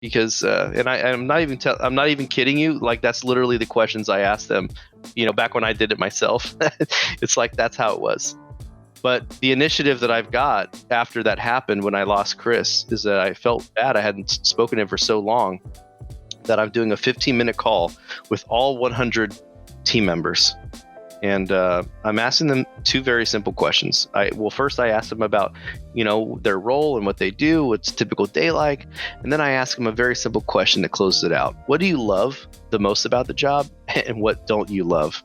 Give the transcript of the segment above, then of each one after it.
because and I'm not even kidding you. Like, that's literally the questions I asked them, back when I did it myself. It's like, that's how it was. But the initiative that I've got after that happened when I lost Chris is that I felt bad. I hadn't spoken to him for so long that I'm doing a 15-minute call with all 100 team members. And I'm asking them two very simple questions. First I ask them about, their role and what they do, what's a typical day like. And then I ask them a very simple question that closes it out. What do you love the most about the job? And what don't you love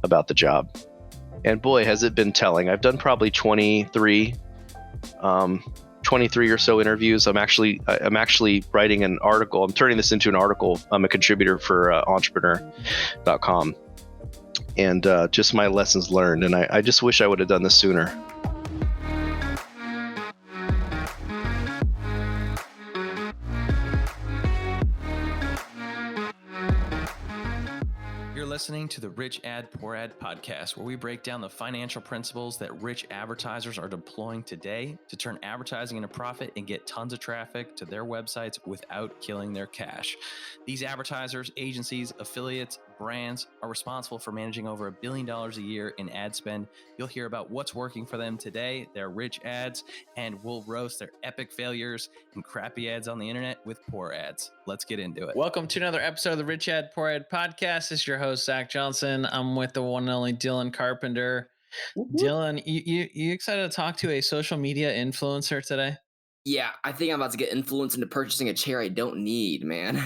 about the job? And boy, has it been telling. I've done probably 23 or so interviews. I'm actually writing an article. I'm turning this into an article. I'm a contributor for entrepreneur.com. And just my lessons learned. And I just wish I would have done this sooner. You're listening to the Rich Ad Poor Ad podcast, where we break down the financial principles that rich advertisers are deploying today to turn advertising into profit and get tons of traffic to their websites without killing their cash. These advertisers, agencies, affiliates, brands are responsible for managing over $1 billion a year in ad spend. You'll hear about what's working for them today, their rich ads, and we'll roast their epic failures and crappy ads on the internet with poor ads. Let's get into it. Welcome to another episode of the Rich Ad Poor Ad podcast. This is your host, Zach Johnson. I'm with the one and only Dylan Carpenter. Dylan, you excited to talk to a social media influencer today? Yeah, I think I'm about to get influenced into purchasing a chair I don't need, man.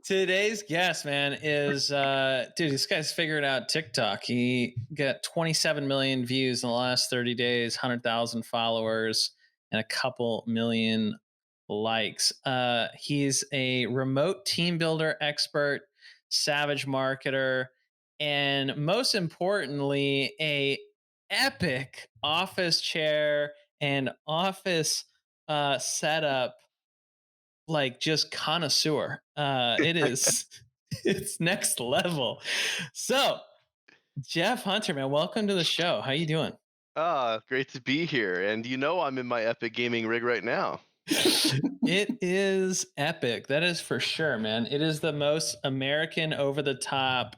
Today's guest, man, is dude, this guy's figured out TikTok. He got 27 million views in the last 30 days, 100,000 followers, and a couple million likes. He's a remote team builder expert, savage marketer, and most importantly, a epic office chair and office setup, like, just connoisseur. It is it's next level. So Jeff Hunter, man, welcome to the show. How you doing? Great to be here. And I'm in my Epic Gaming rig right now. It is epic. That is for sure, man. It is the most American over-the-top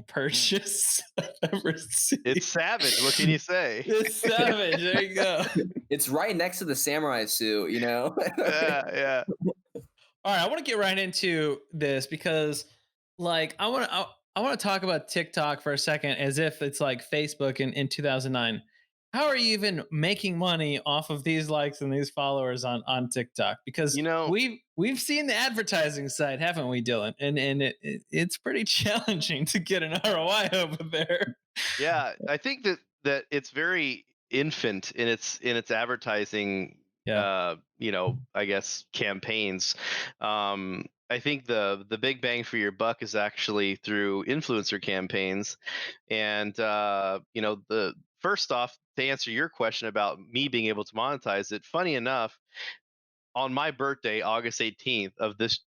purchase I've ever seen. It's savage. What can you say? It's savage. There you go. It's right next to the samurai suit, Yeah. All right, I want to get right into this because, like, I want to talk about TikTok for a second as if it's like Facebook in 2009. How are you even making money off of these likes and these followers on TikTok? Because we've seen the advertising side, haven't we, Dylan? And it's pretty challenging to get an ROI over there. Yeah, I think that it's very infant in its advertising. Yeah. I guess campaigns. I think the big bang for your buck is actually through influencer campaigns. And the first off, to answer your question about me being able to monetize it, funny enough, on my birthday, August 18th of this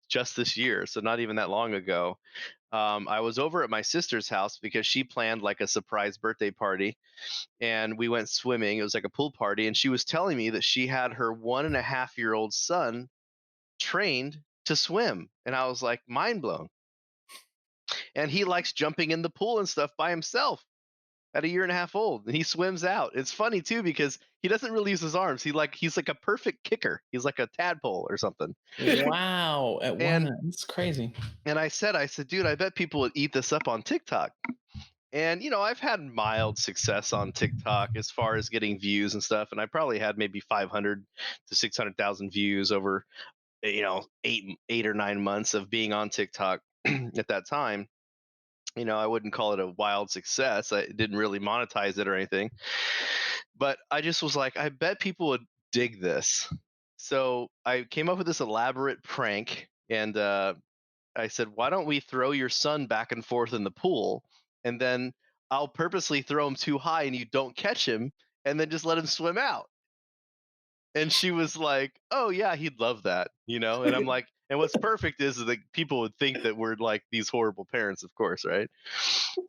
year, so not even that long ago, I was over at my sister's house because she planned like a surprise birthday party, and we went swimming. It was like a pool party, and she was telling me that she had her 1.5-year-old son trained to swim, and I was like, mind blown. And he likes jumping in the pool and stuff by himself at 1.5 years old, and he swims out. It's funny too because he doesn't really use his arms. He's like a perfect kicker. He's like a tadpole or something. Wow, it's crazy. And I said, dude, I bet people would eat this up on TikTok. And I've had mild success on TikTok as far as getting views and stuff, and I probably had maybe 500 to 600,000 views over 8 or 9 months of being on TikTok at that time. I wouldn't call it a wild success. I didn't really monetize it or anything, but I just was like, I bet people would dig this. So I came up with this elaborate prank, and I said, why don't we throw your son back and forth in the pool, and then I'll purposely throw him too high and you don't catch him, and then just let him swim out. And she was like, oh yeah, he'd love that, And I'm like, and what's perfect is that people would think that we're like these horrible parents, of course, right?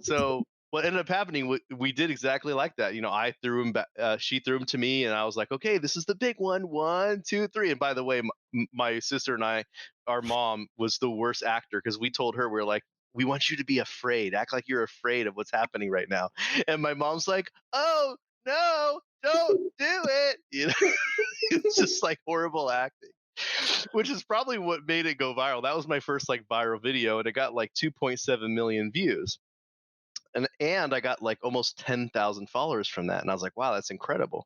So what ended up happening, we did exactly like that. I threw him back, she threw him to me, and I was like, okay, this is the big one. 1, 2, 3. And by the way, my sister and I, our mom was the worst actor because we told her, we are like, we want you to be afraid, act like you're afraid of what's happening right now. And my mom's like, oh no, don't do it. It's just like horrible acting, which is probably what made it go viral. That was my first like viral video, and it got like 2.7 million views. And I got like almost 10,000 followers from that. And I was like, wow, that's incredible.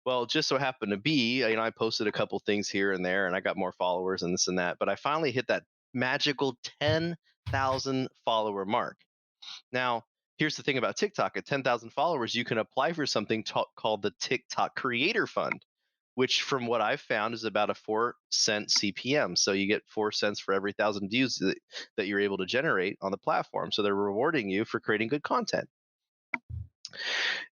Well, it just so happened to be, I posted a couple things here and there, and I got more followers and this and that. But I finally hit that magical 10,000 follower mark. Now, here's the thing about TikTok. At 10,000 followers, you can apply for something called the TikTok Creator Fund, which from what I've found is about a 4-cent CPM. So you get 4 cents for every 1,000 views that you're able to generate on the platform. So they're rewarding you for creating good content.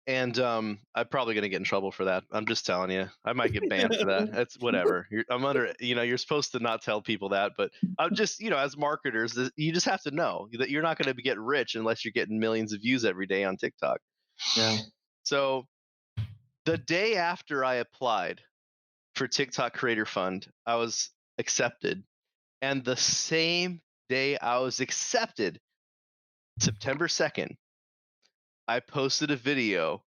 And I'm probably going to get in trouble for that. I'm just telling you, I might get banned for that. That's whatever. You're supposed to not tell people that, but I'm just, as marketers, you just have to know that you're not going to get rich unless you're getting millions of views every day on TikTok. Yeah. So the day after I applied for TikTok Creator Fund, I was accepted. And the same day I was accepted, September 2nd, I posted a video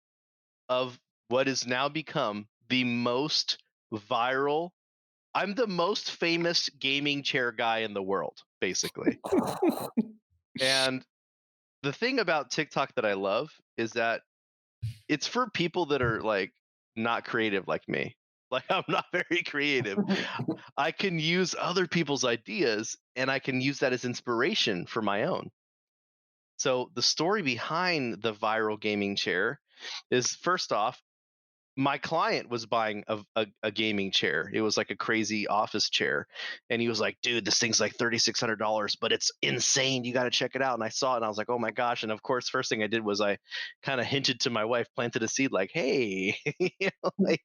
of what has now become the most viral. I'm the most famous gaming chair guy in the world, basically. And the thing about TikTok that I love is that it's for people that are like not creative like me. Like, I'm not very creative. I can use other people's ideas and I can use that as inspiration for my own. So the story behind the viral gaming chair is, first off, my client was buying a gaming chair. It was like a crazy office chair. And he was like, dude, this thing's like $3,600, but it's insane. You got to check it out. And I saw it and I was like, oh my gosh. And of course, first thing I did was I kind of hinted to my wife, planted a seed like, hey, like,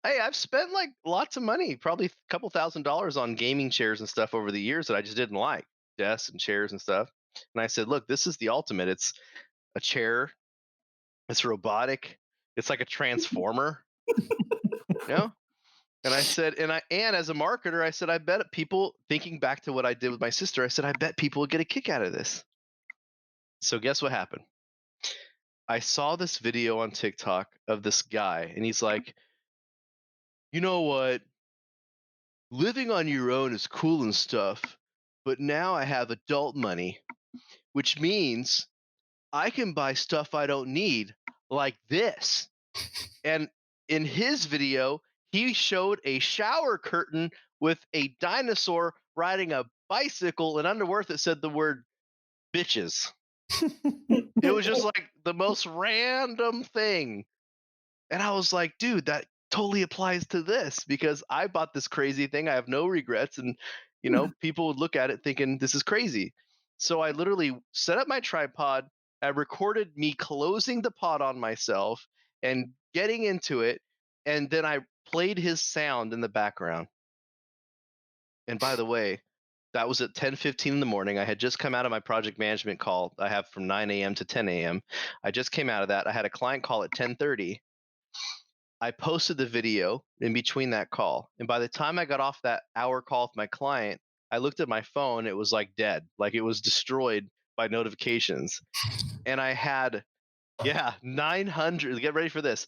hey, I've spent like lots of money, probably a couple $1,000s on gaming chairs and stuff over the years that I just didn't like, desks and chairs and stuff. And I said, look, this is the ultimate. It's a chair. It's robotic. It's like a transformer, And I said, and as a marketer, I said, I bet people, thinking back to what I did with my sister, I said, I bet people would get a kick out of this. So guess what happened? I saw this video on TikTok of this guy, and he's like, you know what? Living on your own is cool and stuff, but now I have adult money, which means I can buy stuff I don't need, like this. And in his video, he showed a shower curtain with a dinosaur riding a bicycle in underwear that said the word bitches. It was just like the most random thing. And I was like, dude, that totally applies to this because I bought this crazy thing. I have no regrets. And, people would look at it thinking this is crazy. So I literally set up my tripod. I recorded me closing the pod on myself and getting into it. And then I played his sound in the background. And by the way, that was at 10:15 in the morning. I had just come out of my project management call I have from 9 a.m. to 10 a.m. I just came out of that. I had a client call at 10:30. I posted the video in between that call. And by the time I got off that hour call with my client, I looked at my phone. It was like dead, like it was destroyed by notifications. And I had, 900, get ready for this.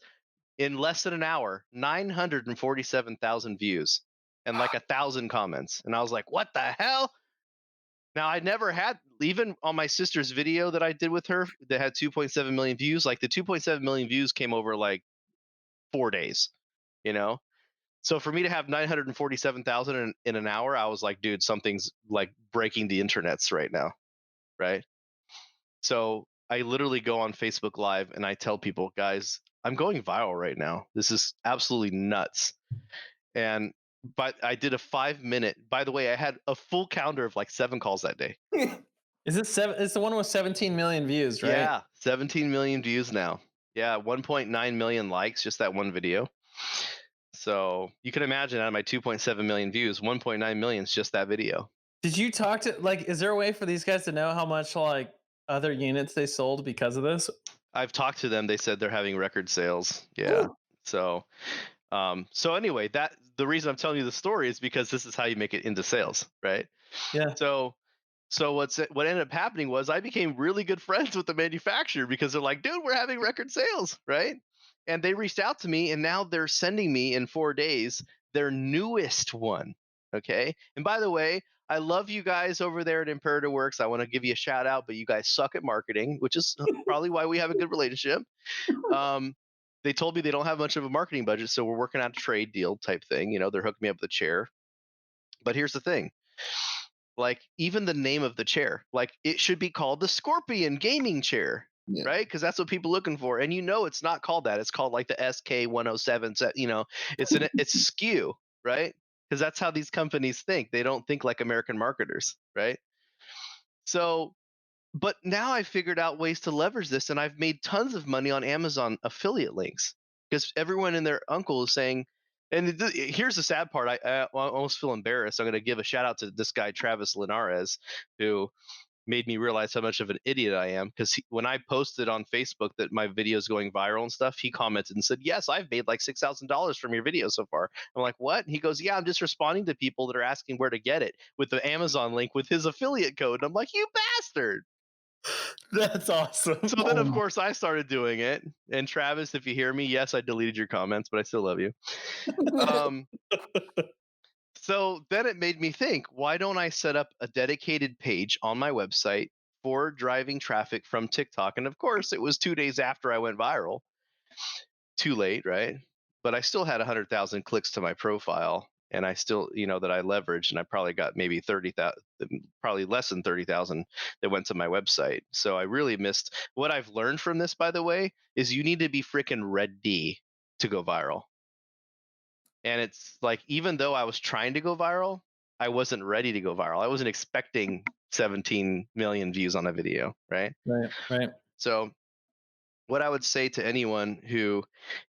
In less than an hour, 947,000 views and like 1,000 comments. And I was like, what the hell? Now, I never had, even on my sister's video that I did with her that had 2.7 million views, like the 2.7 million views came over like 4 days, So for me to have 947,000 in an hour, I was like, dude, something's like breaking the internets right now, right? So I literally go on Facebook Live and I tell people, guys, I'm going viral right now. This is absolutely nuts. But I did a 5-minute, by the way, I had a full counter of like 7 calls that day. Is this it's the one with 17 million views, right? Yeah, 17 million views now. Yeah, 1.9 million likes, just that one video. So you can imagine out of my 2.7 million views, 1.9 million is just that video. Did you talk to, like, is there a way for these guys to know how much, like, other units they sold because of this? I've talked to them. They said they're having record sales. Yeah. Ooh. So, so anyway, that the reason I'm telling you the story is because this is how you make it into sales, right? Yeah. So, what ended up happening was I became really good friends with the manufacturer because they're like, dude, we're having record sales, right? And they reached out to me, and now they're sending me in 4 days their newest one. Okay. And by the way, I love you guys over there at Imperative Works. I want to give you a shout out, but you guys suck at marketing, which is probably why we have a good relationship. Um, they told me they don't have much of a marketing budget, so we're working out a trade deal type thing. They're hooking me up with a chair. But here's the thing, like, even the name of the chair, like, it should be called the Scorpion Gaming Chair, Yeah. right? Because that's what people are looking for. And it's not called that. It's called like the SK107 set. It's skew, right? Because that's how these companies think. They don't think like American marketers, right? So, but now I figured out ways to leverage this, and I've made tons of money on Amazon affiliate links because everyone and their uncle is saying. And here's the sad part. I almost feel embarrassed. I'm going to give a shout out to this guy Travis Linares, who made me realize how much of an idiot I am. Because when I posted on Facebook that my video is going viral and stuff, he commented and said, "Yes, I've made like $6,000 from your video so far." I'm like, "What?" And he goes, "Yeah, I'm just responding to people that are asking where to get it with the Amazon link with his affiliate code." And I'm like, "You bastard!" That's awesome. So then, of course, I started doing it. And Travis, if you hear me, yes, I deleted your comments, but I still love you. Um, so then it made me think, why don't I set up a dedicated page on my website for driving traffic from TikTok? And of course, it was 2 days after I went viral. Too late, right? But I still had 100,000 clicks to my profile. And I still, that I leveraged, and I probably got maybe 30,000, probably less than 30,000 that went to my website. So I really missed. What I've learned from this, by the way, is you need to be freaking ready to go viral. And it's like, even though I was trying to go viral, I wasn't ready to go viral. I wasn't expecting 17 million views on a video, right? Right. So what I would say to anyone who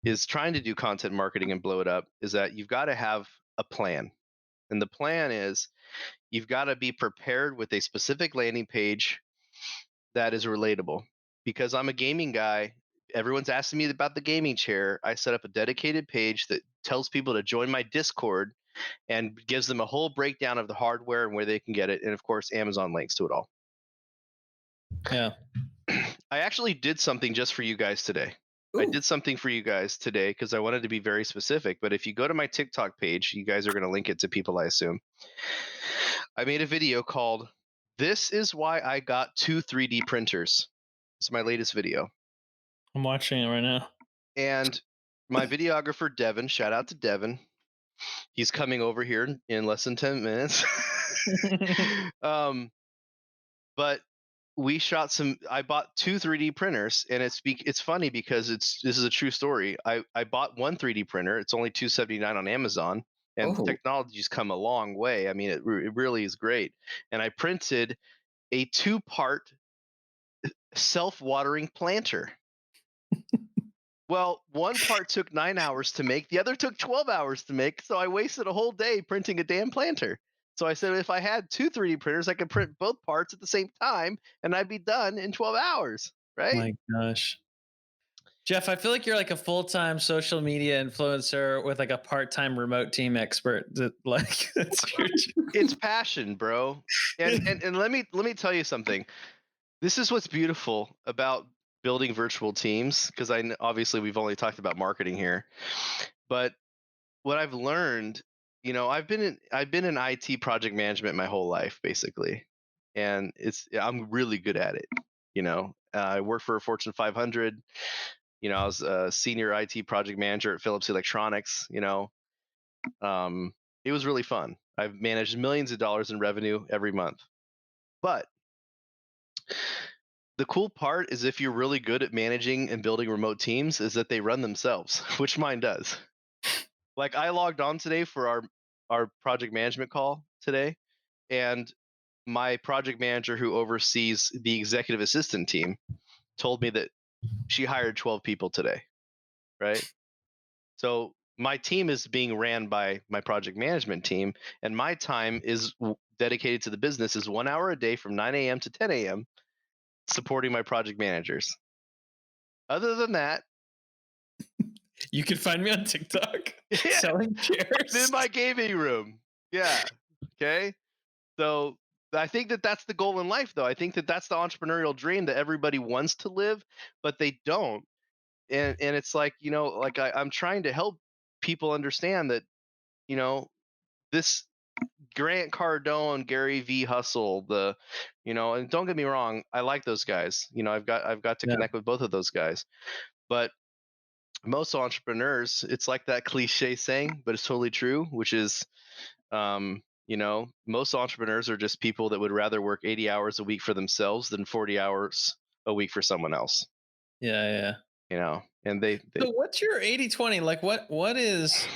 is trying to do content marketing and blow it up is that you've got to have a plan. And the plan is you've got to be prepared with a specific landing page that is relatable. Because I'm a gaming guy, everyone's asking me about the gaming chair. I set up a dedicated page that tells people to join my Discord and gives them a whole breakdown of the hardware and where they can get it. And of course, Amazon links to it all. Yeah. I actually did something just for you guys today. Ooh. I did something for you guys today because I wanted to be very specific. But if you go to my TikTok page, you guys are going to link it to people, I assume. I made a video called "This is Why I Got 2 3D Printers." It's my latest video. I'm watching it right now. And my videographer, Devin, shout out to Devin. He's coming over here in less than 10 minutes. But we shot I bought 2 3D printers, and it's funny because this is a true story. I bought one 3D printer. It's only $279 on Amazon, and Oh. technology's come a long way. I mean, it really is great. And I printed a 2-part self-watering planter. Well, one part took 9 hours to make, the other took 12 hours to make, so I wasted a whole day printing a damn planter. So I said, if I had 2 3D printers, I could print both parts at the same time, and I'd be done in 12 hours, right? My gosh. Jeff, I feel like you're like a full-time social media influencer with like a part-time remote team expert. It's passion, bro. And let me tell you something. This is what's beautiful about building virtual teams, because obviously we've only talked about marketing here, but what I've learned, I've been in IT project management my whole life, basically, and I'm really good at it. I work for a Fortune 500. I was a senior IT project manager at Philips Electronics. It was really fun. I've managed millions of dollars in revenue every month. But the cool part is, if you're really good at managing and building remote teams, is that they run themselves, which mine does. Like, I logged on today for our project management call today, and my project manager, who oversees the executive assistant team, told me that she hired 12 people today, right? So my team is being ran by my project management team, and my time is dedicated to the business is 1 hour a day from 9 a.m. to 10 a.m. supporting my project managers. Other than that, You can find me on TikTok yeah, selling in chairs. my gaming room. Yeah. Okay. So I think that that's the goal in life, though. I think that that's the entrepreneurial dream that everybody wants to live, but they don't. And it's like, like I'm trying to help people understand that, you know, this Grant Cardone, Gary V. Hustle, and don't get me wrong, I like those guys. I've got to Yeah. connect with both of those guys. But most entrepreneurs, it's like that cliche saying, but it's totally true, which is, most entrepreneurs are just people that would rather work 80 hours a week for themselves than 40 hours a week for someone else. Yeah, yeah. And they So what's your 80/20? Like what is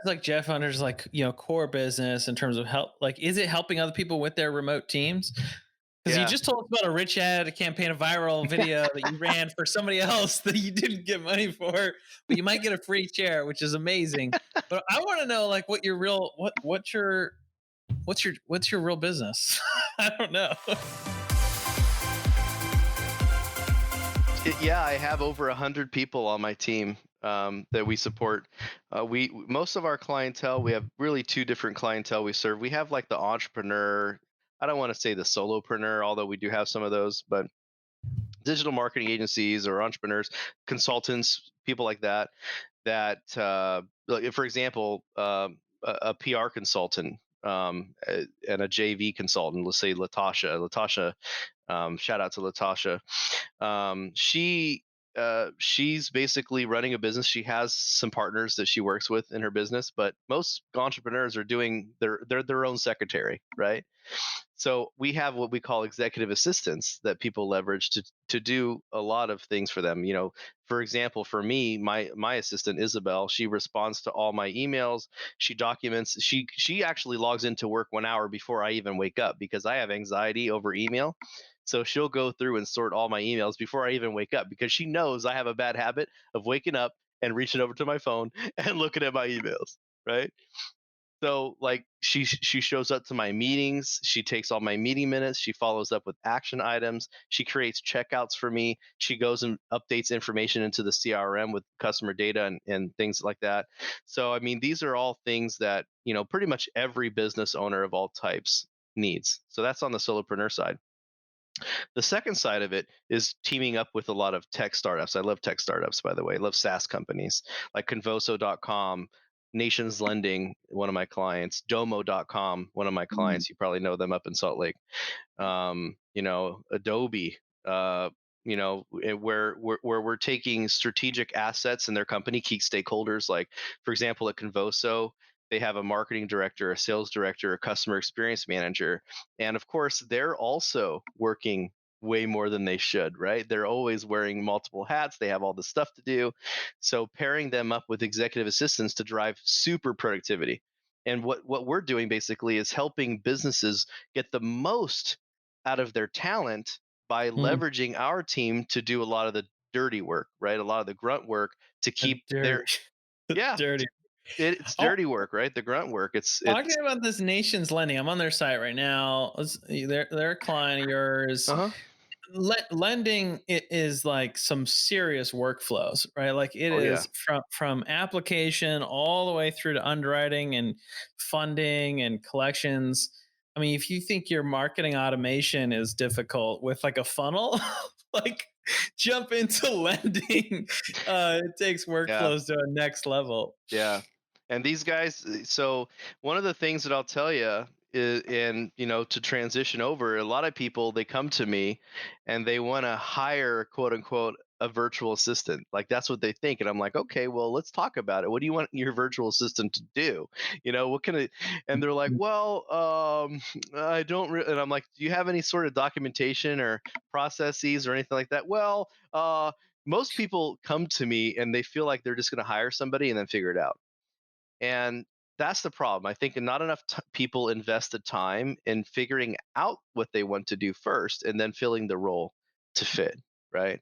like Jeff Hunter's like, core business in terms of help? Like, is it helping other people with their remote teams? Because you yeah. just told us about a rich ad campaign, a viral video that you ran for somebody else that you didn't get money for, but you might get a free chair, which is amazing. But I want to know like what your real what's your real business? I don't know. Yeah, I have over 100 people on my team that we support. We Most of our clientele, we have really two different clientele we serve. We have like the entrepreneur. I don't want to say the solopreneur, although we do have some of those, but digital marketing agencies or entrepreneurs, consultants, people like that. Like, for example, a PR consultant and a JV consultant. Let's say Latasha. Shout out to Latasha. She's basically running a business. She has some partners that she works with in her business, but most entrepreneurs are doing they're their own secretary, right? So we have what we call executive assistants that people leverage to do a lot of things for them. For example, for me, my assistant Isabel, she responds to all my emails. She documents. She actually logs into work 1 hour before I even wake up because I have anxiety over email. So she'll go through and sort all my emails before I even wake up because she knows I have a bad habit of waking up and reaching over to my phone and looking at my emails, right? So like she shows up to my meetings, she takes all my meeting minutes, she follows up with action items, she creates checkouts for me, she goes and updates information into the CRM with customer data and things like that. So I mean, these are all things that, pretty much every business owner of all types needs. So that's on the solopreneur side. The second side of it is teaming up with a lot of tech startups. I love tech startups, by the way. I love SaaS companies like Convoso.com, Nations Lending, one of my clients, Domo.com, one of my Mm. clients. You probably know them up in Salt Lake. Adobe, where we're taking strategic assets in their company, key stakeholders. Like, for example, at Convoso, they have a marketing director, a sales director, a customer experience manager, and of course, they're also working way more than they should, right? They're always wearing multiple hats. They have all the stuff to do. So pairing them up with executive assistants to drive super productivity. And what we're doing basically is helping businesses get the most out of their talent by Hmm. leveraging our team to do a lot of the dirty work, right? A lot of the grunt work to The keep dirty, their the yeah, dirty. it's Oh, dirty work, right? The grunt work. It's talking about this Nations Lending, I'm on their site right now. They're a client of yours. uh-huh. Lending is like some serious workflows, right? Like it Oh yeah. is from application all the way through to underwriting and funding and collections. I mean, if you think your marketing automation is difficult with like a funnel, like jump into lending. It takes Yeah. workflows to a next level. Yeah. And these guys, so one of the things that I'll tell you is, and to transition over, a lot of people, they come to me and they want to hire, quote unquote, a virtual assistant. Like that's what they think. And I'm like, okay, well, let's talk about it. What do you want your virtual assistant to do? What can it, and they're like, well, I don't and I'm like, do you have any sort of documentation or processes or anything like that? Well, most people come to me and they feel like they're just going to hire somebody and then figure it out. And that's the problem. I think not enough people invest the time in figuring out what they want to do first and then filling the role to fit, right?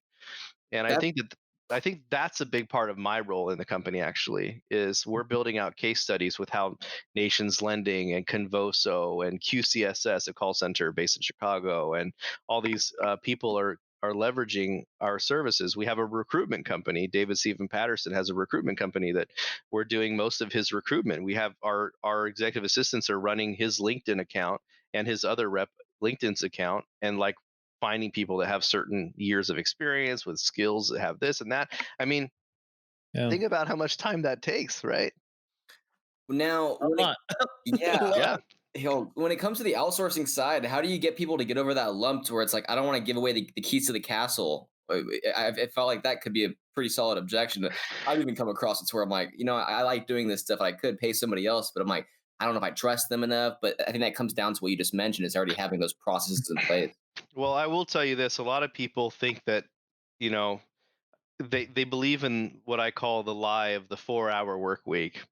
And I That think that. I think that's a big part of my role in the company. Actually, is we're building out case studies with how Nations Lending and Convoso and QCSS, a call center based in Chicago, and all these people are leveraging our services. We have a recruitment company. David Stephen Patterson has a recruitment company that we're doing most of his recruitment. We have our executive assistants are running his LinkedIn account and his other rep LinkedIn's account, and like finding people that have certain years of experience with skills that have this and that. I mean, Yeah. think about how much time that takes, right? Now, A lot. A yeah, Yeah. lot. when it comes to the outsourcing side, how do you get people to get over that lump to where it's like, I don't want to give away the keys to the castle? It felt like that could be a pretty solid objection. I've even come across it where I'm like, I like doing this stuff. I could pay somebody else, but I'm like, I don't know if I trust them enough. But I think that comes down to what you just mentioned, is already having those processes in place. Well, I will tell you this: a lot of people think that, you know, they believe in what I call the lie of the 4-hour work week.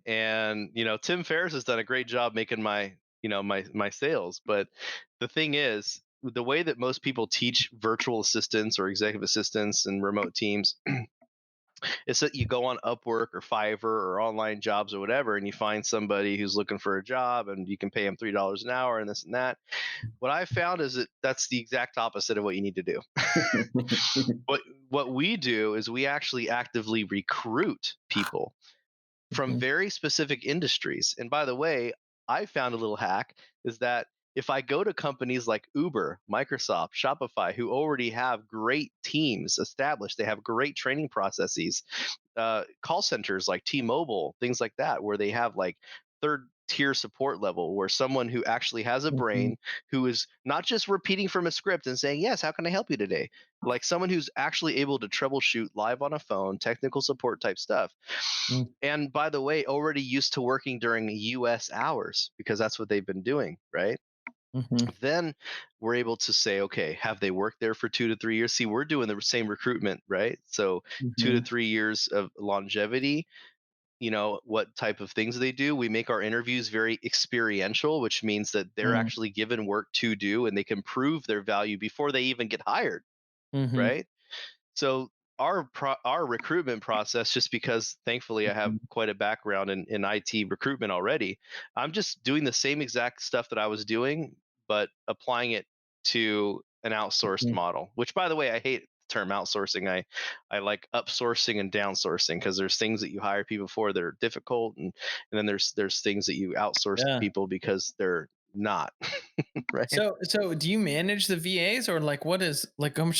And Tim Ferriss has done a great job making my sales. But the thing is, the way that most people teach virtual assistants or executive assistants and remote teams is that you go on Upwork or Fiverr or online jobs or whatever, and you find somebody who's looking for a job, and you can pay them $3 an hour and this and that. What I found is that that's the exact opposite of what you need to do. What we do is we actually actively recruit people from Mhm. very specific industries. And by the way, I found a little hack is that if I go to companies like Uber, Microsoft, Shopify, who already have great teams established, they have great training processes, call centers like T-Mobile, things like that, where they have like third tier support level, where someone who actually has a Mhm. brain, who is not just repeating from a script and saying, yes, how can I help you today? Like someone who's actually able to troubleshoot live on a phone, technical support type stuff. Mm. And by the way, already used to working during US hours because that's what they've been doing, right? Mhm. Then we're able to say, okay, have they worked there for 2 to 3 years? See, we're doing the same recruitment, right? So 2 to 3 years of longevity. What type of things they do. We make our interviews very experiential, which means that they're Mhm. actually given work to do and they can prove their value before they even get hired, Mhm. right? So our recruitment process, just because thankfully I have Mhm. quite a background in IT recruitment already, I'm just doing the same exact stuff that I was doing, but applying it to an outsourced Mhm. model. Which, by the way, I hate the term outsourcing. I like upsourcing and downsourcing, because there's things that you hire people for that are difficult, and then there's things that you outsource to Yeah. people because they're not. Right. So do you manage the VAs, or like how much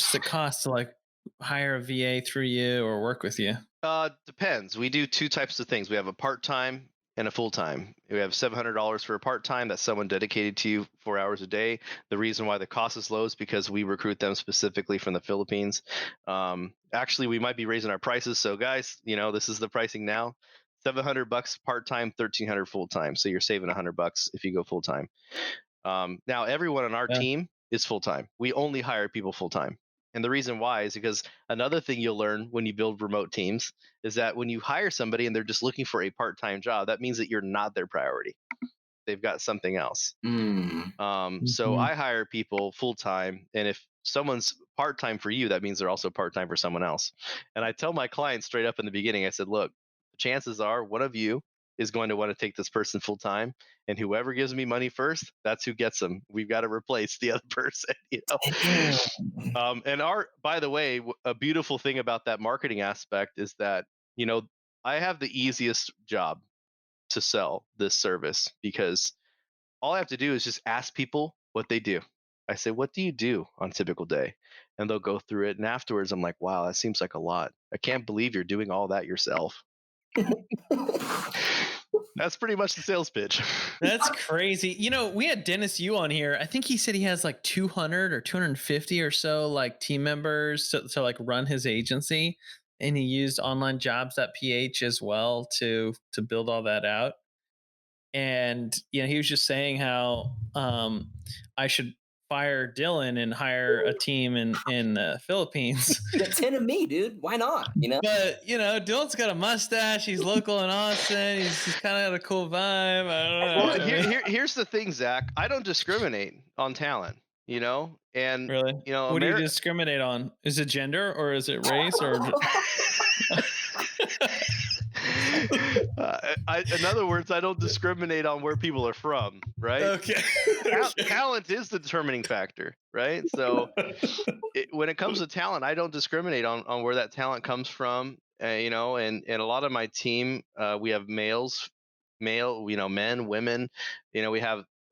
does it cost to like hire a VA through you or work with you? Depends. We do two types of things. We have a part-time and a full-time. We have $700 for a part-time. That's someone dedicated to you 4 hours a day. The reason why the cost is low is because we recruit them specifically from the Philippines. Actually, we might be raising our prices. So guys, this is the pricing now. $700 part-time, 1,300 full-time. So you're saving $100 if you go full-time. Now, everyone on our Yeah. team is full-time. We only hire people full-time. And the reason why is because another thing you'll learn when you build remote teams is that when you hire somebody and they're just looking for a part-time job, that means that you're not their priority. They've got something else. Mm. So Mhm. I hire people full-time, and if someone's part-time for you, that means they're also part-time for someone else. And I tell my clients straight up in the beginning, I said, look, chances are one of you is going to want to take this person full-time, and whoever gives me money first, that's who gets them. We've got to replace the other person. Damn. And by the way, a beautiful thing about that marketing aspect is that, you know, I have the easiest job to sell this service, because all I have to do is just ask people what they do. I say, what do you do on a typical day? And they'll go through it. And afterwards, I'm like, wow, that seems like a lot. I can't believe you're doing all that yourself. That's pretty much the sales pitch. That's crazy. We had Dennis Yu on here. I think he said he has like 200 or 250 or so like team members to like run his agency. And he used onlinejobs.ph as well to build all that out. And he was just saying how I should fire Dylan and hire a team in the Philippines. Get 10 of me, dude. Why not? But Dylan's got a mustache. He's local in Austin. He's kind of got a cool vibe. I don't know. Well, here's the thing, Zach. I don't discriminate on talent. and Really? What do you America. discriminate on? Is it gender or is it race or? In other words, I don't discriminate on where people are from, right? Okay. Okay. Talent is the determining factor, right? So when it comes to talent, I don't discriminate on where that talent comes from. And a lot of my team, we have men, women.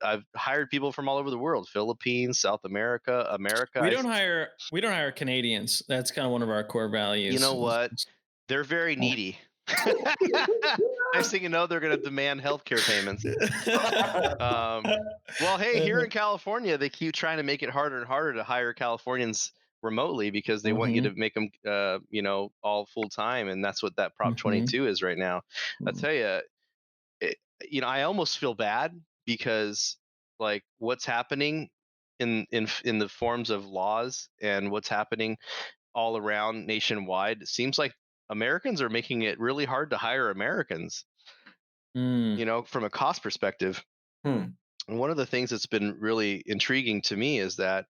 I've hired people from all over the world: Philippines, South America, America. We don't hire Canadians. That's kind of one of our core You know values. what? They're very needy. Next thing you know, they're going to demand healthcare payments. Well, hey, here in California, they keep trying to make it harder and harder to hire Californians remotely because they want you to make them, all full time, and that's what that Prop Mhm. 22 is right now. I tell you, I almost feel bad because, like, what's happening in the forms of laws and what's happening all around nationwide, it seems like Americans are making it really hard to hire Americans, Mm. from a cost perspective. Hmm. And one of the things that's been really intriguing to me is that,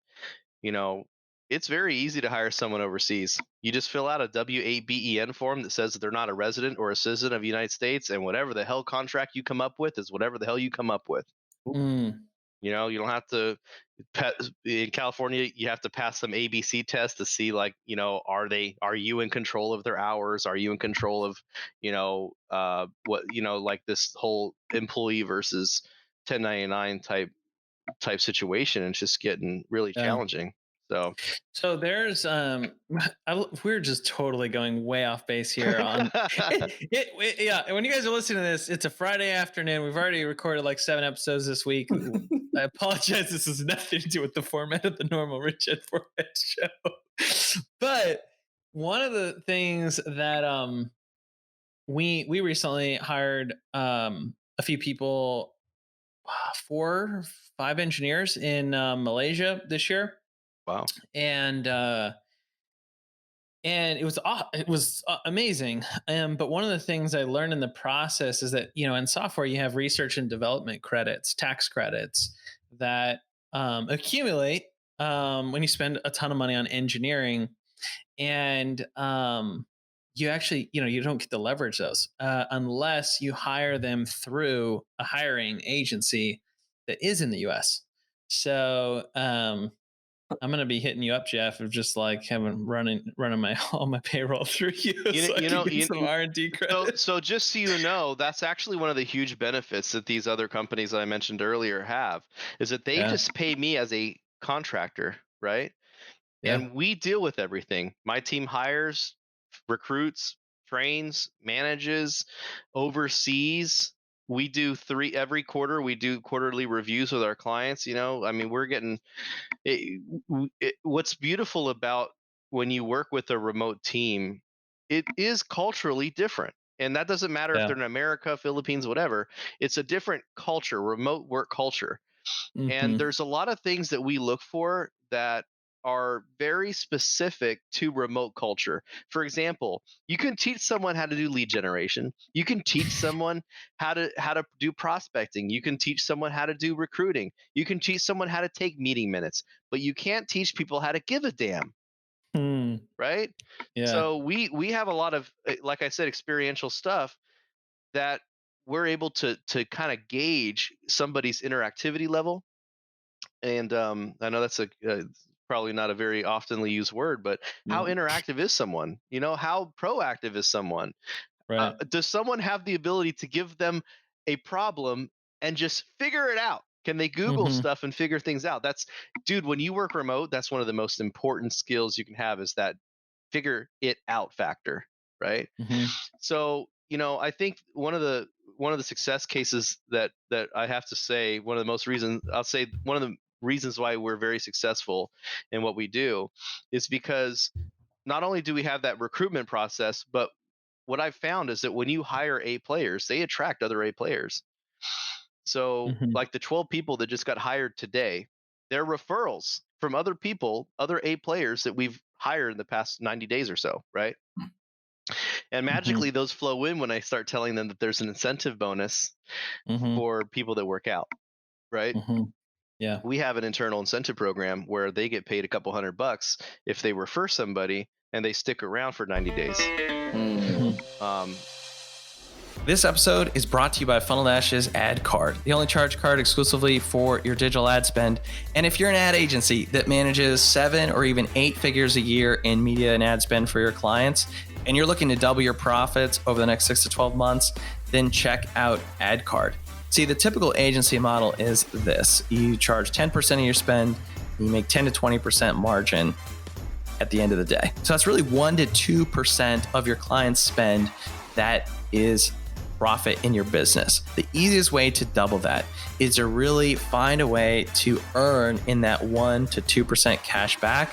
you know, it's very easy to hire someone overseas. You just fill out a W-8-BEN form that says that they're not a resident or a citizen of the United States, and whatever the hell contract you come up with is whatever the hell you come up with. Mm. You don't have to. In California, you have to pass some ABC test to see, like, are you in control of their hours? Are you in control of, like this whole employee versus 1099 type situation. It's just getting really Yeah. challenging. So So there's we're just totally going way off base here on yeah, when you guys are listening to this, it's a Friday afternoon. We've already recorded like 7 episodes this week. I apologize, this has nothing to do with the format of the normal Rich and Forehead show. But one of the things that we recently hired a few people, 4 5 engineers in Malaysia this year, wow. and it was amazing. But one of the things I learned in the process is that in software you have research and development credits, tax credits that accumulate when you spend a ton of money on engineering, and you actually you don't get to leverage those unless you hire them through a hiring agency that is in the U.S. So I'm gonna be hitting you up, Jeff, of just like having running my all my payroll through you, You, so I you can know, get you, some R&D credit. so just so you know, that's actually one of the huge benefits that these other companies that I mentioned earlier have, is that they Yeah, just pay me as a contractor, right? yeah. And we deal with everything. My team hires, recruits, trains, manages, oversees. We do every quarter. We do quarterly reviews with our clients. I mean, we're getting what's beautiful about when you work with a remote team, it is culturally different. And that doesn't matter if Yeah. they're in America, Philippines, whatever. It's a different culture, remote work culture. And Mm-hmm. there's a lot of things that we look for that are very specific to remote culture. For example, you can teach someone how to do lead generation. You can teach someone how to do prospecting. You can teach someone how to do recruiting. You can teach someone how to take meeting minutes, but you can't teach people how to give a damn, Hmm. right? Yeah. So we have a lot of, like I said, experiential stuff that we're able to kind of gauge somebody's interactivity level. And I know that's probably not a very oftenly used word, but how No. interactive is someone? How proactive is someone? Right. Does someone have the ability to give them a problem and just figure it out? Can they Google Mm-hmm. stuff and figure things out? Dude, when you work remote, that's one of the most important skills you can have, is that figure it out factor, right? Mm-hmm. So, I think one of the success cases that I have to say, one of the most reasons I'll say one of the reasons why we're very successful in what we do is because not only do we have that recruitment process, but what I've found is that when you hire A players, they attract other A players. So, Mm-hmm. like the 12 people that just got hired today, they're referrals from other people, other A players that we've hired in the past 90 days or so, right? And Mm-hmm. magically those flow in when I start telling them that there's an incentive bonus Mm-hmm. for people that work out, right? Mm-hmm. Yeah. We have an internal incentive program where they get paid a couple $100 if they refer somebody and they stick around for 90 days. Mm. Um, This episode is brought to you by Funnel Dash's Ad Card, the only charge card exclusively for your digital ad spend. And if you're an ad agency that manages 7 or even 8 figures a year in media and ad spend for your clients, and you're looking to double your profits over the next 6 to 12 months, then check out Ad Card. See, the typical agency model is this. You charge 10% of your spend, and you make 10 to 20% margin at the end of the day. So that's really 1 to 2% of your client's spend that is profit in your business. The easiest way to double that is to really find a way to earn in that 1 to 2% cash back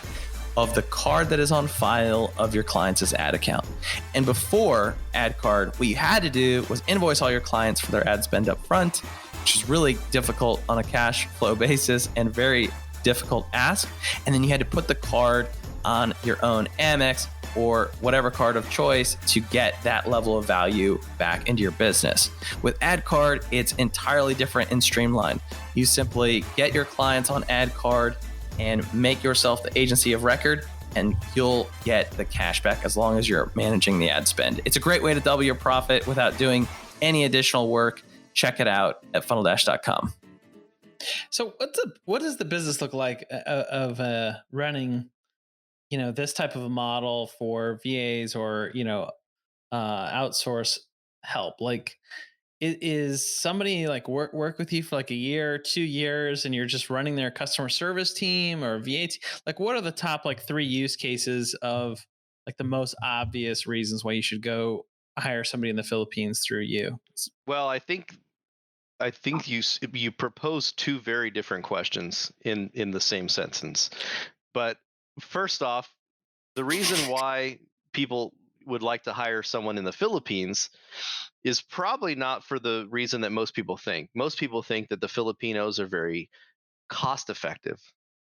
of the card that is on file of your client's ad account. And before Ad Card, what you had to do was invoice all your clients for their ad spend up front, which is really difficult on a cash flow basis and very difficult ask. And then you had to put the card on your own Amex or whatever card of choice to get that level of value back into your business. With Ad Card, it's entirely different and streamlined. You simply get your clients on Ad Card and make yourself the agency of record, and you'll get the cash back as long as you're managing the ad spend. It's a great way to double your profit without doing any additional work. Check it out at funneldash.com. So what does the business look like of running, this type of a model for VAs or, outsource help? Like, is somebody like work with you for like a year, 2 years, and you're just running their customer service team or VA team? Like, what are the top like 3 use cases of like the most obvious reasons why you should go hire somebody in the Philippines through you? well, I think you propose two very different questions in the same sentence. But first off, the reason why people would like to hire someone in the Philippines is probably not for the reason that most people think. Most people think that the Filipinos are very cost effective.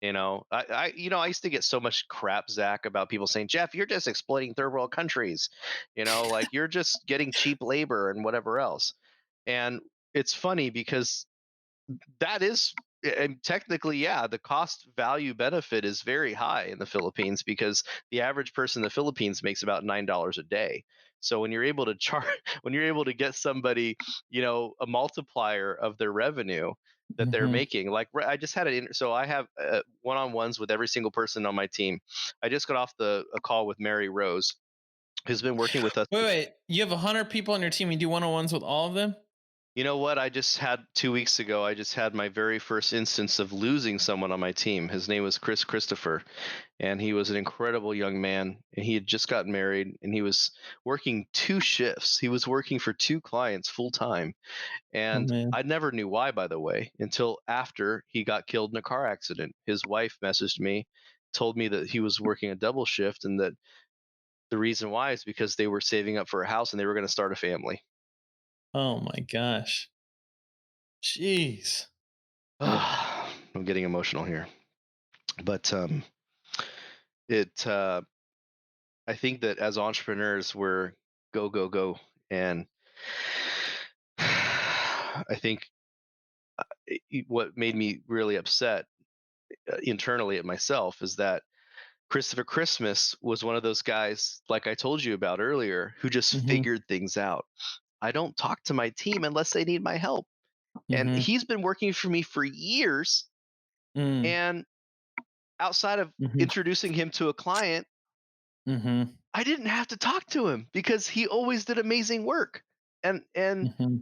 I used to get so much crap, Zach, about people saying, Jeff, you're just exploiting third world countries. Like you're just getting cheap labor and whatever else. And it's funny because that is, and technically, yeah, the cost value benefit is very high in the Philippines because the average person in the Philippines makes about $9 a day. So when you're able to charge, when you're able to get somebody, a multiplier of their revenue that they're Mm-hmm. making, like I just had so I have one-on-ones with every single person on my team. I just got off a call with Mary Rose, who's been working with us. Wait, you have 100 people on your team. You do one-on-ones with all of them? You know what? I just had 2 weeks ago, I just had my very first instance of losing someone on my team. His name was Christopher, and he was an incredible young man. And he had just gotten married, and he was working 2 shifts. He was working for 2 clients full time. Oh And man. I never knew why, by the way, until after he got killed in a car accident. His wife messaged me, told me that he was working a double shift, and that the reason why is because they were saving up for a house and they were going to start a family. Oh my gosh. Jeez. I'm getting emotional here. But it I think that as entrepreneurs we're go go go, and I think what made me really upset internally at myself is that Christopher Christmas was one of those guys, like I told you about earlier, who just Mm-hmm. figured things out. I don't talk to my team unless they need my help, and Mm-hmm. he's been working for me for years. Mm. And outside of Mm-hmm. introducing him to a client, Mm-hmm. I didn't have to talk to him because he always did amazing work. And Mm-hmm.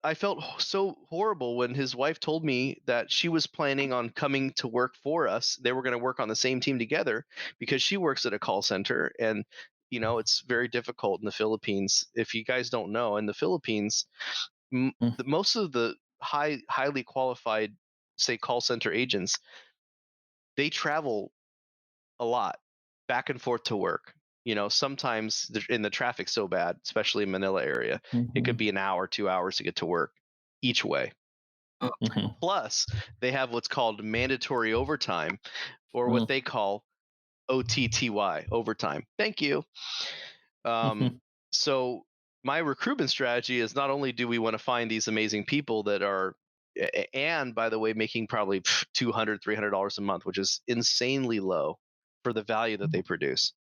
I felt so horrible when his wife told me that she was planning on coming to work for us. They were going to work on the same team together because she works at a call center, and it's very difficult in the Philippines. If you guys don't know, in the Philippines, most of the highly qualified, say, call center agents, they travel a lot back and forth to work. Sometimes in the traffic's so bad, especially in Manila area, it Mm-hmm. could be an hour, 2 hours to get to work each way. Mm-hmm. Plus, they have what's called mandatory overtime, or what they call OTTY, overtime. Thank you. Mm-hmm. So my recruitment strategy is not only do we want to find these amazing people that are and by the way, making probably $200, $300 a month, which is insanely low for the value that they produce.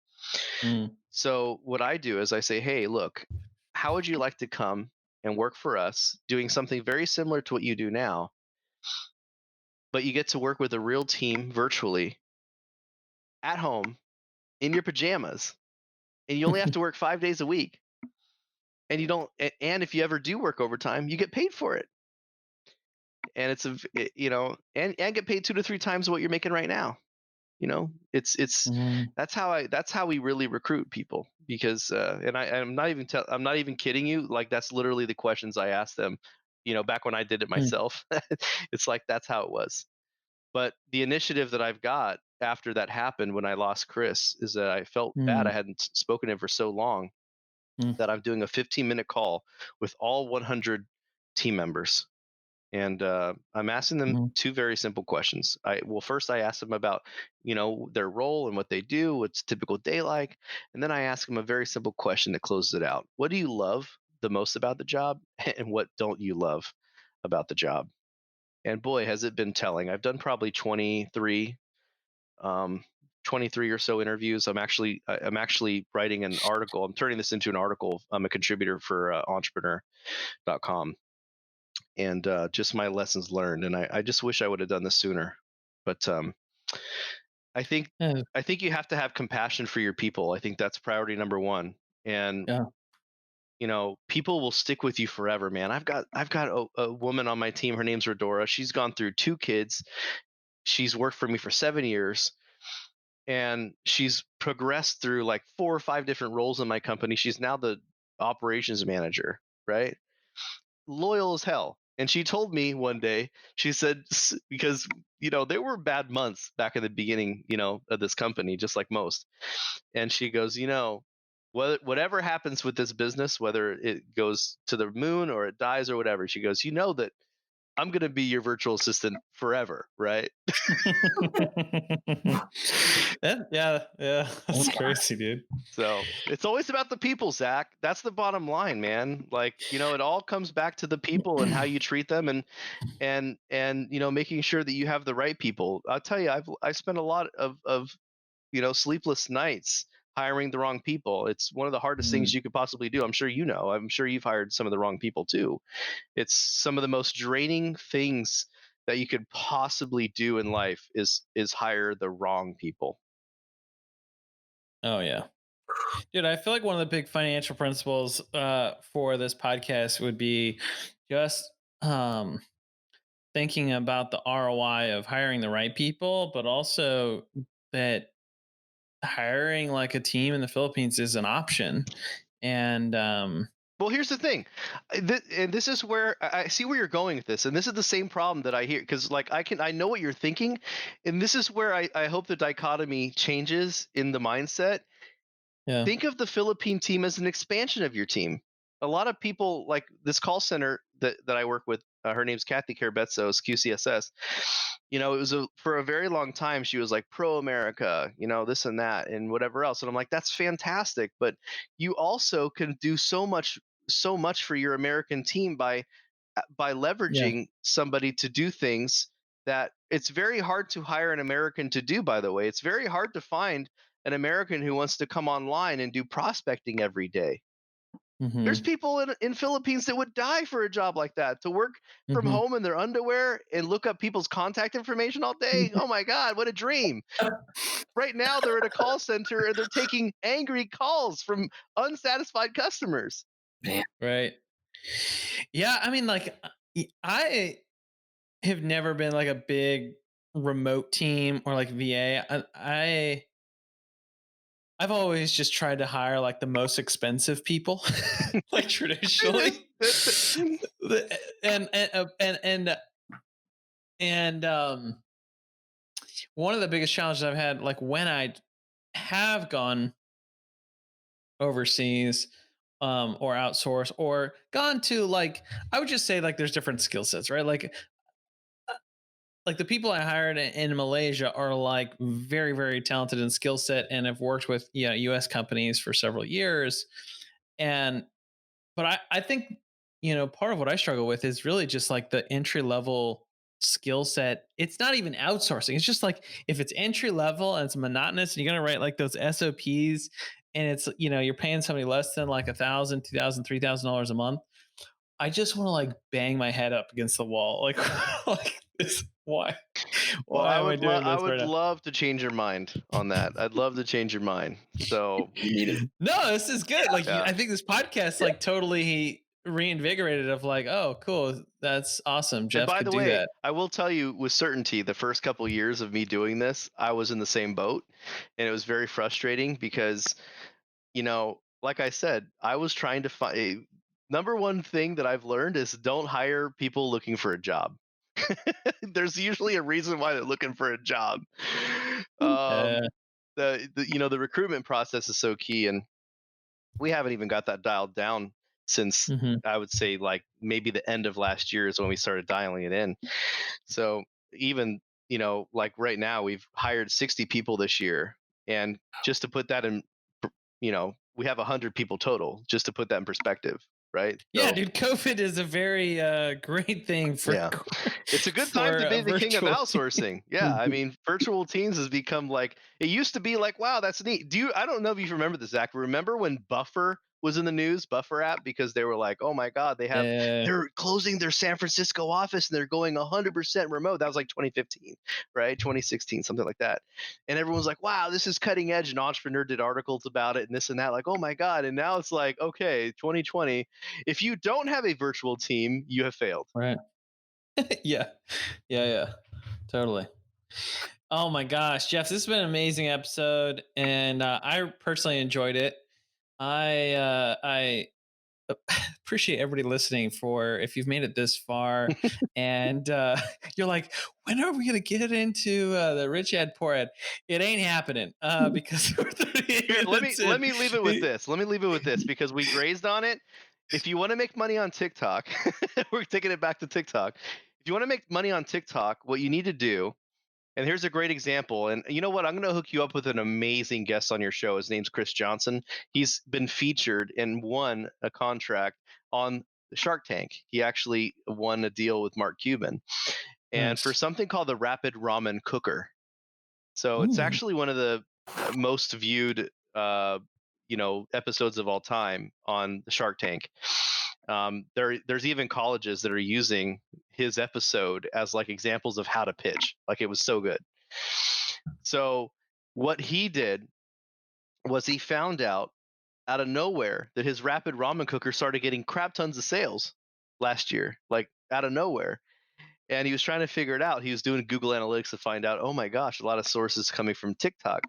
Mm. So what I do is I say, hey, look, how would you like to come and work for us doing something very similar to what you do now, but you get to work with a real team virtually at home in your pajamas, and you only have to work 5 days a week, and you don't, and if you ever do work overtime, you get paid for it. And and get paid 2 to 3 times what you're making right now. It's Mm. that's how we really recruit people, because and I'm not even kidding you, like that's literally the questions I asked them, back when I did it Mm. myself. It's like that's how it was. But the initiative that I've got after that happened when I lost Chris is that I felt bad. I Mm. hadn't spoken to him for so long Mm. that I'm doing a 15-minute call with all 100 team members. And I'm asking them Mm. two very simple questions. First I ask them about, their role and what they do, what's a typical day like, and then I ask them a very simple question that closes it out. What do you love the most about the job, and what don't you love about the job? And boy, has it been telling. I've done probably um, 23 or so interviews. I'm actually writing an article. I'm turning this into an article. I'm a contributor for entrepreneur.com, and just my lessons learned. And I just wish I would have done this sooner. But I think Yeah. I think you have to have compassion for your people. I think that's priority number one. And Yeah. people will stick with you forever, man. I've got a woman on my team. Her name's Rodora. She's gone through 2 kids. She's worked for me for 7 years, and she's progressed through like 4 or 5 different roles in my company. She's now the operations manager, right? Loyal as hell. And she told me one day, she said, because, there were bad months back in the beginning, of this company, just like most. And she goes, whatever happens with this business, whether it goes to the moon or it dies or whatever, she goes, that I'm going to be your virtual assistant forever, right? Yeah, that's crazy, dude. So it's always about the people, Zach. That's the bottom line, man. Like, it all comes back to the people and how you treat them, and making sure that you have the right people. I'll tell you, I spent a lot of sleepless nights hiring the wrong people. It's one of the hardest things Mm. you could possibly do. I'm sure I'm sure you've hired some of the wrong people too. It's some of the most draining things that you could possibly do in life is hire the wrong people. Oh yeah, dude. I feel like one of the big financial principles for this podcast would be just thinking about the ROI of hiring the right people, but also that hiring like a team in the Philippines is an option. And Well, here's the thing, and this is where I see where you're going with this, and this is the same problem that I hear, because like I know what you're thinking, and this is where I hope the dichotomy changes in the mindset. yeah, Think of the Philippine team as an expansion of your team. A lot of people, like this call center that I work with, her name's Kathy Carabetzos, QCSS. It was for a very long time, she was like pro America, this and that and whatever else. And I'm like, that's fantastic. But you also can do so much for your American team by yeah, leveraging somebody to do things that it's very hard to hire an American to do, by the way. It's very hard to find an American who wants to come online and do prospecting every day. There's mm-hmm, people in Philippines that would die for a job like that, to work from mm-hmm. home in their underwear and look up people's contact information all day. Oh my God, what a dream. Right now they're at a call center and they're taking angry calls from unsatisfied customers. Right. Yeah, I mean, like I have never been like a big remote team or like VA. I've always just tried to hire like the most expensive people, like traditionally. and and uh, and and and one of the biggest challenges I've had, like when I have gone overseas, or outsource or gone to like, I would just say like there's different skill sets, right? Like the people I hired in Malaysia are like very, very talented in skill set and have worked with US companies for several years. And but I think part of what I struggle with is really just like the entry level skill set. It's not even outsourcing. It's just like if it's entry level and it's monotonous and you're going to write like those SOPs and it's, you're paying somebody less than like $1,000, $2,000, $3,000 a month. I just want to like bang my head up against the wall. Like, like this, why Well, am I doing I this right would now? love to change your mind on that. I'd love to change your mind. So You need it. No, this is good. Like, yeah. I think this podcast Yeah. like totally reinvigorated of like, oh, cool. That's awesome. And Jeff by could the do way, that. I will tell you with certainty, the first couple years of me doing this, I was in the same boat, and it was very frustrating because, like I said, I was trying to find. Number one thing that I've learned is don't hire people looking for a job. There's usually a reason why they're looking for a job. Uh, The recruitment process is so key, and we haven't even got that dialed down since mhm. I would say like maybe the end of last year is when we started dialing it in. So even, like right now we've hired 60 people this year. And just to put that in, we have 100 people total, just to put that in perspective. Right. Yeah, So dude, COVID is a very great thing for yeah, it's a good time for to be the king of virtual. outsourcing. Yeah, I mean, virtual teams has become like it used to be. Like, wow, that's neat. I don't know if you remember this, Zach. Remember when Buffer was in the news, Buffer app, because they were like, oh my god, Uh, they're closing their San Francisco office and they're going 100% remote. That was like 2015, right? 2016, something like that. And everyone's like, wow, this is cutting edge. And Entrepreneur did articles about it and this and that. Like, oh my god. And now it's like, okay, 2020. If you don't have a virtual team, you have failed. right. Yeah. Yeah. Totally. Oh my gosh, Jeff, this has been an amazing episode, and I personally enjoyed it. I appreciate everybody listening for if you've made it this far, and you're like, when are we gonna get into the rich ad poor ad? It ain't happening because we're 38 Here, minutes let in. me leave it with this. Let me leave it with this because we grazed on it. If you want to make money on TikTok, we're taking it back to TikTok. If you want to make money on TikTok, what you need to do, and here's a great example. And you know what? I'm going to hook you up with an amazing guest on your show. His name's Chris Johnson. He's been featured and won a contract on Shark Tank. He actually won a deal with Mark Cuban, and for Nice. something called the Rapid Ramen Cooker. So it's Ooh. actually one of the most viewed, episodes of all time on the Shark Tank. There's even colleges that are using his episode as like examples of how to pitch. Like it was so good. So what he did was he found out of nowhere that his rapid ramen cooker started getting crap tons of sales last year, like out of nowhere. And he was trying to figure it out. He was doing Google Analytics to find out, oh my gosh, a lot of sources coming from TikTok.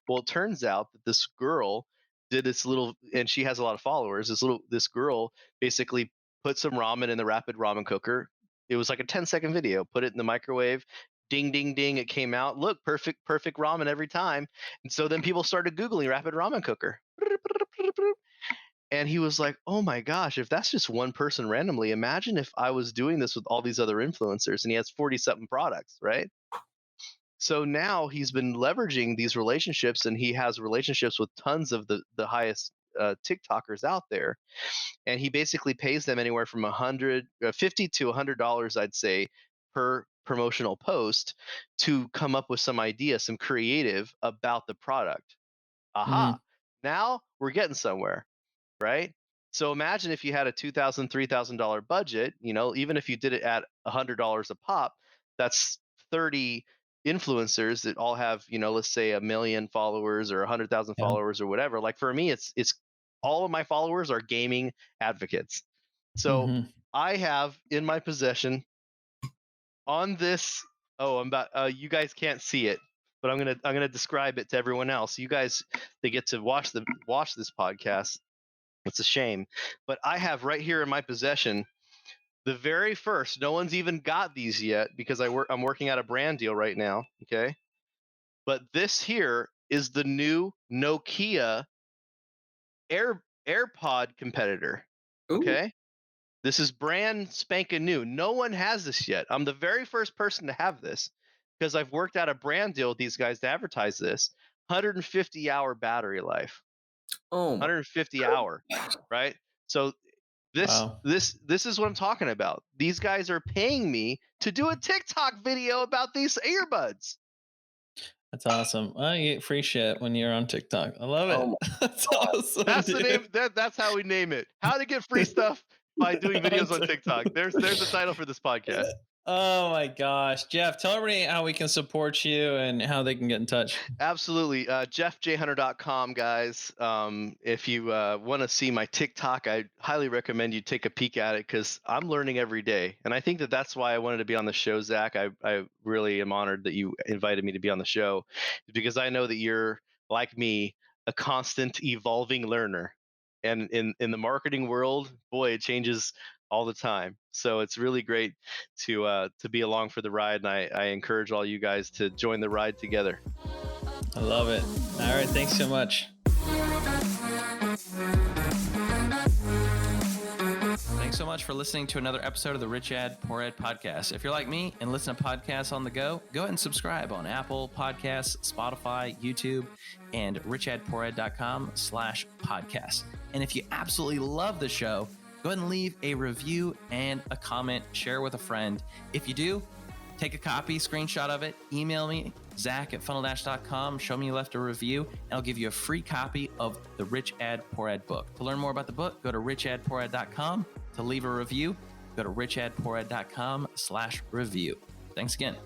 Well, it turns out that this girl did this little, and she has a lot of followers. This girl basically put some ramen in the rapid ramen cooker. It was like a 10-second video. Put it in the microwave. Ding, ding, ding. It came out. Look, perfect ramen every time. And so then people started Googling rapid ramen cooker. And he was like, oh my gosh, if that's just one person randomly, imagine if I was doing this with all these other influencers. And he has 40 something products, right? So now he's been leveraging these relationships, and he has relationships with tons of the highest TikTokers out there. And he basically pays them anywhere from $50 to $100, I'd say, per promotional post to come up with some idea, some creative about the product. Aha. Mhm. Now we're getting somewhere. Right? So imagine if you had a $2,000, $3,000 budget, even if you did it at $100 a pop, that's 30 influencers that all have, let's say 1 million followers or 100,000 Yeah. followers or whatever. Like for me, it's all of my followers are gaming advocates. So Mhm. I have in my possession on this. Oh, I'm about. You guys can't see it, but I'm gonna describe it to everyone else. You guys, they get to watch this podcast. It's a shame, but I have right here in my possession the very first. No one's even got these yet because I'm working out a brand deal right now. Okay, but this here is the new Nokia AirPod competitor. Ooh. Okay, this is brand spanking new. No one has this yet. I'm the very first person to have this because I've worked out a brand deal with these guys to advertise this. 150-hour battery life. Oh my 150 hour, right? So This is what I'm talking about. These guys are paying me to do a TikTok video about these earbuds. That's awesome. Well, you get free shit when you're on TikTok. I love Oh it. That's God. awesome. That's the dude. name. That's how we name it. How to get free stuff by doing videos on TikTok. There's the title for this podcast. Oh my gosh, Jeff, tell everybody how we can support you and how they can get in touch. Absolutely. JeffJHunter.com, guys. If you want to see my TikTok, I highly recommend you take a peek at it because I'm learning every day. And I think that's why I wanted to be on the show, Zach. I really am honored that you invited me to be on the show because I know that you're, like me, a constant evolving learner. And in the marketing world, boy, it changes all the time. So it's really great to be along for the ride, and I encourage all you guys to join the ride together. I love it. All right, thanks so much. Thanks so much for listening to another episode of the Rich Ad Poor Ad podcast. If you're like me and listen to podcasts on the go ahead and subscribe on Apple Podcasts, Spotify, YouTube, and richadpoorad.com/podcast. And if you absolutely love the show, go ahead and leave a review and a comment, share with a friend. If you do, take a copy, screenshot of it, email me, zach@funneldash.com, show me you left a review, and I'll give you a free copy of the Rich Ad Poor Ad book. To learn more about the book, go to richadpoorad.com. To leave a review, go to richadpoorad.com/review. Thanks again.